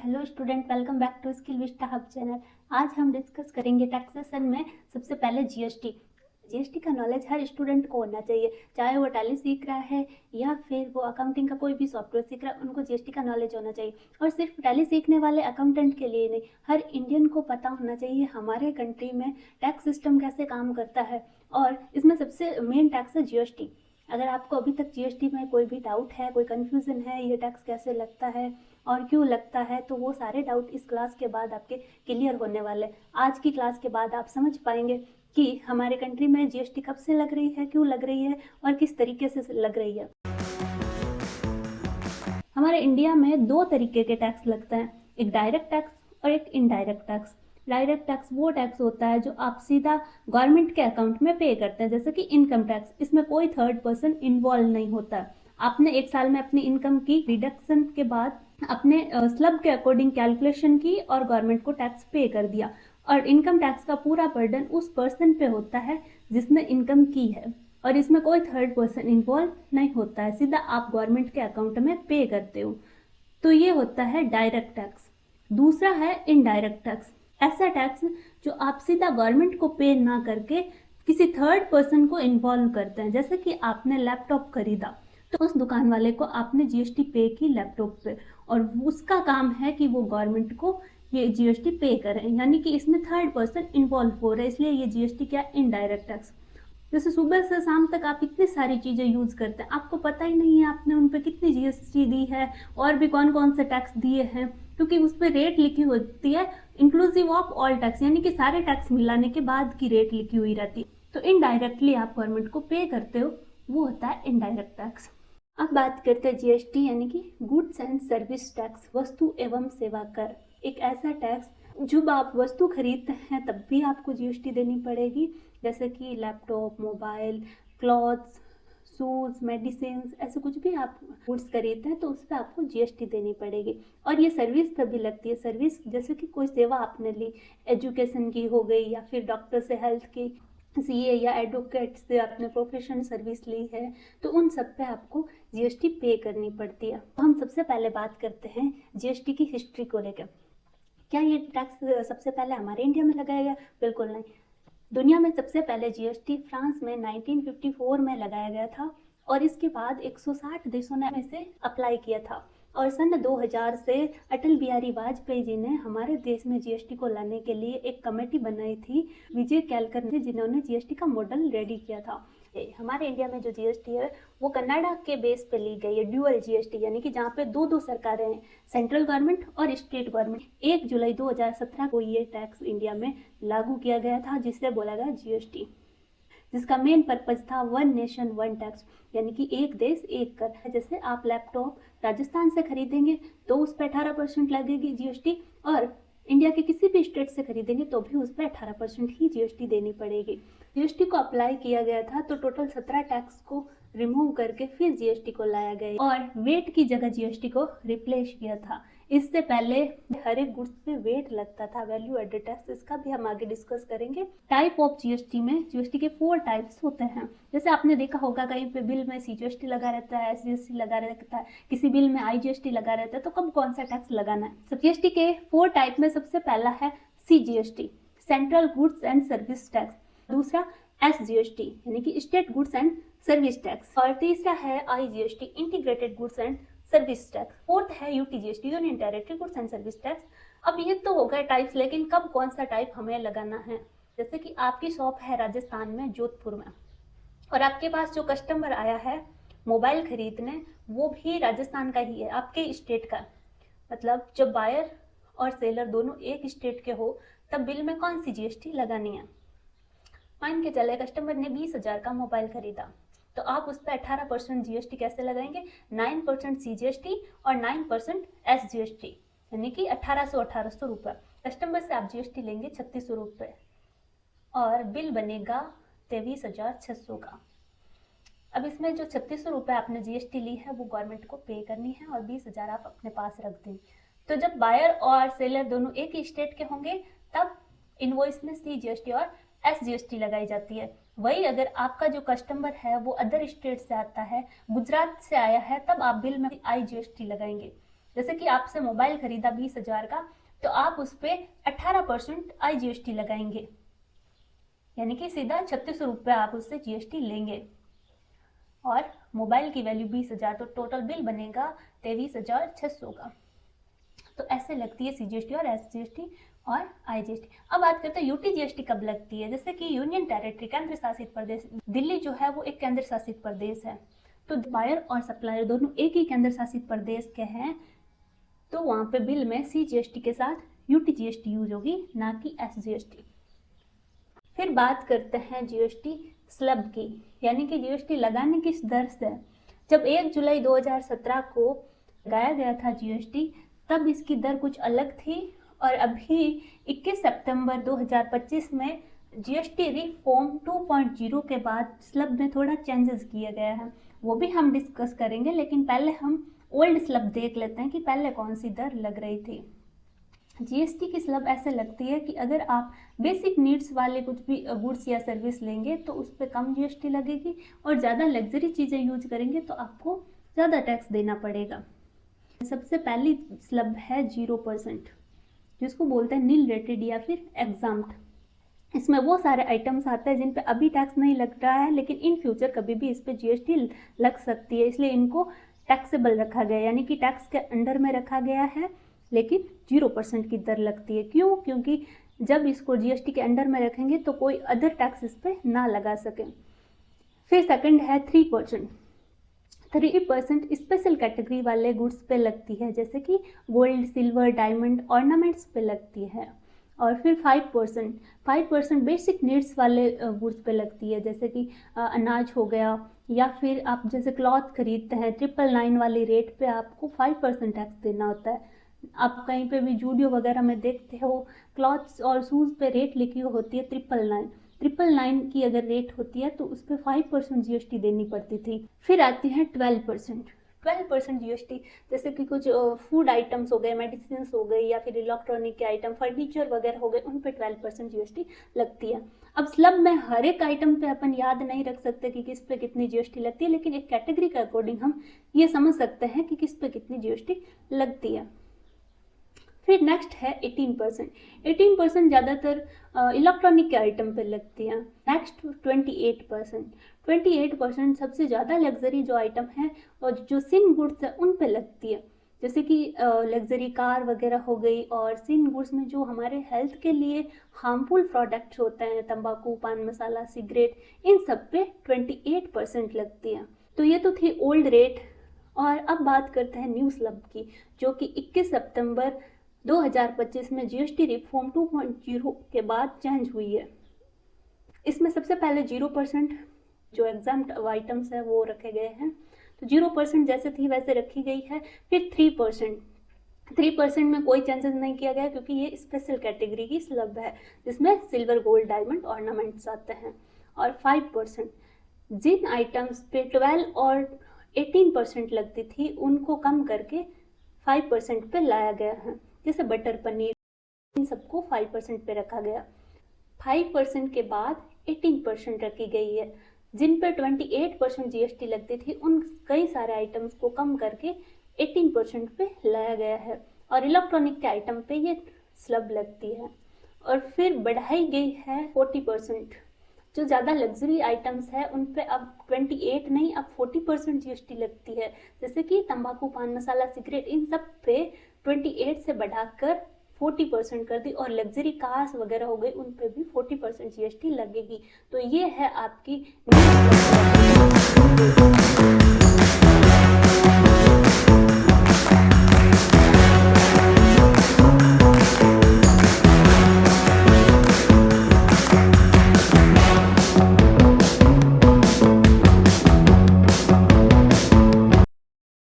Hello student, welcome back to skill vista hub channel. आज हम discuss करेंगे taxation में सबसे पहले जीएसटी। जीएसटी का नॉलेज हर स्टूडेंट को होना चाहिए, चाहे वो टैली सीख रहा है या फिर वो अकाउंटिंग का कोई भी सॉफ्टवेयर सीख रहा है, उनको जीएसटी का नॉलेज होना चाहिए। और सिर्फ टैली सीखने वाले अकाउंटेंट के लिए नहीं, हर इंडियन को पता होना चाहिए हमारे कंट्री में टैक्स सिस्टम कैसे काम करता है। और इसमें सबसे मेन टैक्स है जीएसटी। अगर आपको अभी तक जीएसटी में कोई भी डाउट है, कोई कंफ्यूजन है, ये टैक्स कैसे लगता है और क्यों लगता है, तो वो सारे डाउट इस क्लास के बाद आपके क्लियर होने वाले। आज की क्लास के बाद आप समझ पाएंगे कि हमारे कंट्री में जीएसटी कब से लग रही है, क्यों लग रही है और किस तरीके से लग रही है। हमारे इंडिया में दो तरीके के टैक्स लगते हैं, एक डायरेक्ट टैक्स और एक इनडायरेक्ट टैक्स। डायरेक्ट टैक्स वो टैक्स होता है जो आप सीधा गवर्नमेंट के अकाउंट में पे करते हैं, जैसे कि इनकम टैक्स। इसमें कोई थर्ड पर्सन इन्वॉल्व नहीं होता। आपने एक साल में अपनी इनकम की डिडक्शन के बाद अपने स्लब के अकॉर्डिंग कैलकुलेशन की और गवर्नमेंट को टैक्स पे कर दिया। और इनकम टैक्स का पूरा बर्डन उस पर्सन पे होता है जिसने इनकम की है, और इसमें कोई थर्ड पर्सन इन्वॉल्व नहीं होता है, सीधा आप गवर्नमेंट के अकाउंट में पे करते हो। तो ये होता है डायरेक्ट टैक्स। दूसरा है इनडायरेक्ट टैक्स। ऐसा टैक्स जो आप सीधा गवर्नमेंट को पे ना करके किसी थर्ड पर्सन को इन्वॉल्व करते हैं। जैसे कि आपने लैपटॉप खरीदा, तो उस दुकान वाले को आपने जीएसटी पे की लैपटॉप पे, और उसका काम है कि वो गवर्नमेंट को ये जीएसटी पे करें, यानी कि इसमें थर्ड पर्सन इन्वॉल्व हो रहा है, इसलिए ये जीएसटी क्या, इनडायरेक्ट टैक्स। जैसे सुबह से शाम तक आप इतनी सारी चीज़ें यूज़ करते हैं, आपको पता ही नहीं है आपने उन पर कितनी जीएसटी दी है और भी कौन कौन से टैक्स दिए हैं, क्योंकि उस पर रेट लिखी होती है इंक्लूसिव ऑफ ऑल टैक्स, यानी कि सारे टैक्स मिलाने के बाद की रेट लिखी हुई रहती है। तो इनडायरेक्टली आप गवर्नमेंट को पे करते हो, वो होता है इनडायरेक्ट टैक्स। अब बात करते हैं जीएसटी, यानी कि गुड्स एंड सर्विस टैक्स, वस्तु एवं सेवा कर। एक ऐसा टैक्स जब आप वस्तु खरीदते हैं तब भी आपको जीएसटी देनी पड़ेगी, जैसे कि laptop, mobile, clothes, shoes, medicine, ऐसे कुछ भी आप गुड्स खरीदते हैं तो उस पर आपको जीएसटी देनी पड़ेगी। और ये सर्विस पर भी लगती है। सर्विस जैसे कि कोई सेवा आपने ली, एजुकेशन की हो गई, या फिर डॉक्टर से हेल्थ की, सीए या एडवोकेट से आपने प्रोफेशनल सर्विस ली है, तो उन सब पे आपको जीएसटी पे करनी पड़ती है। हम सबसे पहले बात करते हैं जीएसटी की हिस्ट्री को लेकर। क्या ये टैक्स सबसे पहले हमारे इंडिया में लगाया गया? बिल्कुल नहीं। दुनिया में सबसे पहले जीएसटी फ्रांस में 1954 में लगाया गया था, और इसके बाद 160 देशों ने इसे अप्लाई किया था। और सन 2000 से अटल बिहारी वाजपेयी जी ने हमारे देश में जीएसटी को लाने के लिए एक कमेटी बनाई थी, विजय केलकर ने, जिन्होंने जीएसटी का मॉडल रेडी किया था। हमारे इंडिया में जो जीएसटी है वो कनाडा के बेस पे ली गई है, ड्यूअल जीएसटी, यानी कि जहाँ पे दो दो सरकारें हैं, सेंट्रल गवर्नमेंट और स्टेट गवर्नमेंट। 1 जुलाई 2017 को ये टैक्स इंडिया में लागू किया गया था, जिसे बोला गया जीएसटी, जिसका मेन पर्पज था वन नेशन वन टैक्स, यानी कि एक देश एक कर। जैसे आप लैपटॉप राजस्थान से खरीदेंगे तो उस पर 18% लगेगी जीएसटी, और इंडिया के किसी भी स्टेट से खरीदेंगे तो भी उस पर 18% ही जीएसटी देनी पड़ेगी। जीएसटी को अप्लाई किया गया था तो टोटल 17 टैक्स को रिमूव करके फिर जीएसटी को लाया गया, और वेट की जगह जीएसटी को रिप्लेस किया था। इससे पहले हर एक गुड्स पे वेट लगता था, वैल्यू एडेड टैक्स, इसका भी हम आगे डिस्कस करेंगे। टाइप ऑफ जीएसटी में जीएसटी के 4 टाइप्स होते हैं। जैसे आपने देखा होगा कहीं पे बिल में सीजीएसटी लगा रहता है, एसजीएसटी लगा रहता है, किसी बिल में आईजीएसटी लगा रहता है, तो कब कौन सा टैक्स लगाना है। सब जीएसटी के 4 टाइप में सबसे पहला है CGST, central goods and service tax. दूसरा एसजीएसटी, यानी कि state goods and service tax. और तीसरा है IGST, integrated goods and service tax. Fourth है UTGST, union territory goods and service tax. अब ये तो हो गए टाइप्स, लेकिन कब कौन सा टाइप हमें लगाना है। जैसे कि आपकी शॉप है राजस्थान में, जोधपुर में, और आपके पास जो कस्टमर आया है मोबाइल खरीदने, वो भी राजस्थान का ही है, आपके स्टेट का। मतलब जब बायर और सेलर दोनों एक स्टेट के हो तब बिल में कौन सी जीएसटी लगानी है। मान के चले कस्टमर ने 20,000 का मोबाइल खरीदा, तो आप उस पर 18% जीएसटी कैसे लगाएंगे, 9% सीजीएसटी और 9% एसजीएसटी, यानी कि 1800 रुपये। कस्टमर से आप जीएसटी लेंगे 3600 रुपये, और बिल बनेगा 23,600 का। अब इसमें जो 3600 रुपये आपने जीएसटी ली है वो गवर्नमेंट को पे करनी है, और 20,000 आप अपने पास रख दें। तो जब बायर और सेलर दोनों एक ही स्टेट के होंगे तब इनवॉइस में सीजीएसटी और एसजीएसटी लगाई जाती है। वही अगर आपका जो कस्टमर है वो अदर स्टेट से आता है, गुजरात से आया है, तब आप बिल में आईजीएसटी लगाएंगे। जैसे कि आपसे मोबाइल खरीदा 20,000 का, तो आप उस पर 18% IGST लगाएंगे, यानी कि सीधा 3600 रुपये आप उससे GST लेंगे। और मोबाइल की वैल्यू 20,000, तो टोटल बिल बनेगा 23,600 का। तो ऐसे लगती है CGST और SGST और IGST। अब बात करते हैं UTGST कब लगती है। जैसे कि यूनियन टेरिटरी, केंद्र शासित प्रदेश, दिल्ली जो है वो एक केंद्र शासित प्रदेश है, तो बायर और सप्लायर दोनों एक ही केंद्र शासित प्रदेश के हैं, तो वहाँ पे बिल में CGST के साथ UTGST यूज होगी, ना कि SGST। फिर बात करते हैं GST स्लैब की, यानी कि GST लगाने किस दर से। जब 1 जुलाई 2017 को लगाया गया था GST, तब इसकी दर कुछ अलग थी, और अभी 21 सितंबर 2025 में GST रिफॉर्म 2.0 के बाद स्लैब में थोड़ा चेंजेस किया गया है, वो भी हम डिस्कस करेंगे। लेकिन पहले हम ओल्ड स्लैब देख लेते हैं कि पहले कौन सी दर लग रही थी। GST की स्लैब ऐसे लगती है कि अगर आप बेसिक नीड्स वाले कुछ भी गुड्स या सर्विस लेंगे तो उस पर कम GST लगेगी, और ज़्यादा लग्जरी चीज़ें यूज करेंगे तो आपको ज़्यादा टैक्स देना पड़ेगा। सबसे पहली स्लैब है 0%, जिसको बोलते हैं नील रेटेड या फिर एग्जाम्प्ट। इसमें वो सारे आइटम्स आते हैं जिन पे अभी टैक्स नहीं लग रहा है, लेकिन इन फ्यूचर कभी भी इस पे GST लग सकती है, इसलिए इनको टैक्सेबल रखा गया, यानी कि टैक्स के अंडर में रखा गया है, लेकिन 0% की दर लगती है। क्यों? क्योंकि जब इसको GST के अंडर में रखेंगे तो कोई अदर टैक्स इस पर ना लगा सके। फिर सेकंड है 3%। 3% स्पेशल कैटेगरी वाले गुड्स पे लगती है, जैसे कि गोल्ड, सिल्वर, डायमंड, ऑर्नामेंट्स पे लगती है। और फिर 5% बेसिक नीड्स वाले गुड्स पे लगती है, जैसे कि अनाज हो गया, या फिर आप जैसे क्लॉथ खरीदते हैं 999 वाली रेट पे आपको 5% टैक्स देना होता है। आप कहीं पे भी जूडियो वगैरह में देखते हो, क्लॉथ्स और शूज़ पे रेट लिखी होती है 999 की अगर रेट होती है तो उस पर 5% GST देनी पड़ती थी। फिर आती है 12% GST, जैसे कि कुछ फूड आइटम्स हो गए, मेडिसिन हो गई, या फिर इलेक्ट्रॉनिक के आइटम, फर्नीचर वगैरह हो गए, उन पे 12% GST लगती है। अब स्लैब में हर एक आइटम पे अपन याद नहीं रख सकते कि किस पे कितनी GST लगती है, लेकिन एक कैटेगरी के अकॉर्डिंग हम ये समझ सकते हैं कि किस पे कितनी GST लगती है। फिर नेक्स्ट है 18% ज़्यादातर इलेक्ट्रॉनिक के आइटम पे लगती है। नेक्स्ट 28% सबसे ज़्यादा लग्जरी जो आइटम है और जो सिन गुड्स है उन पे लगती है, जैसे कि लग्जरी कार वगैरह हो गई। और सिन गुड्स में जो हमारे हेल्थ के लिए हार्मफुल प्रोडक्ट्स होते हैं, तंबाकू, पान मसाला, सिगरेट, इन सब पे 28% लगती है। तो ये तो थी ओल्ड रेट। और अब बात करते हैं न्यू स्लैब की, जो कि 21 सितंबर 2025 में GST रिफॉर्म 2.0 के बाद चेंज हुई है। इसमें सबसे पहले 0% जो एग्जाम्प्ट आइटम्स है वो रखे गए हैं, तो 0% जैसे थी वैसे रखी गई है। फिर 3% में कोई चेंजेस नहीं किया गया, क्योंकि ये स्पेशल कैटेगरी की स्लैब है जिसमें सिल्वर, गोल्ड, डायमंड, ऑर्नामेंट्स आते हैं। और 5% जिन आइटम्स पे 12 और 18% लगती थी उनको कम करके 5% पे लाया गया है, जैसे बटर, पनीर, इन सबको 5% पे रखा गया। 5% के बाद 18% रखी गई है। जिन पे 28% GST लगती थी उन कई सारे आइटम्स को कम करके 18% पे लाया गया है। और इलेक्ट्रॉनिक के आइटम पे ये स्लैब लगती है। और फिर बढ़ाई गई है 40%। जो ज़्यादा लग्जरी आइटम्स है उन पे अब 28 नहीं, अब 40% GST लगती है, जैसे कि तंबाकू, पान मसाला, सिगरेट, इन सब पे 28 से बढ़ाकर 40% कर दी। और लग्जरी कार्स वगैरह हो गई उन पे भी 40% GST लगेगी। तो ये है आपकी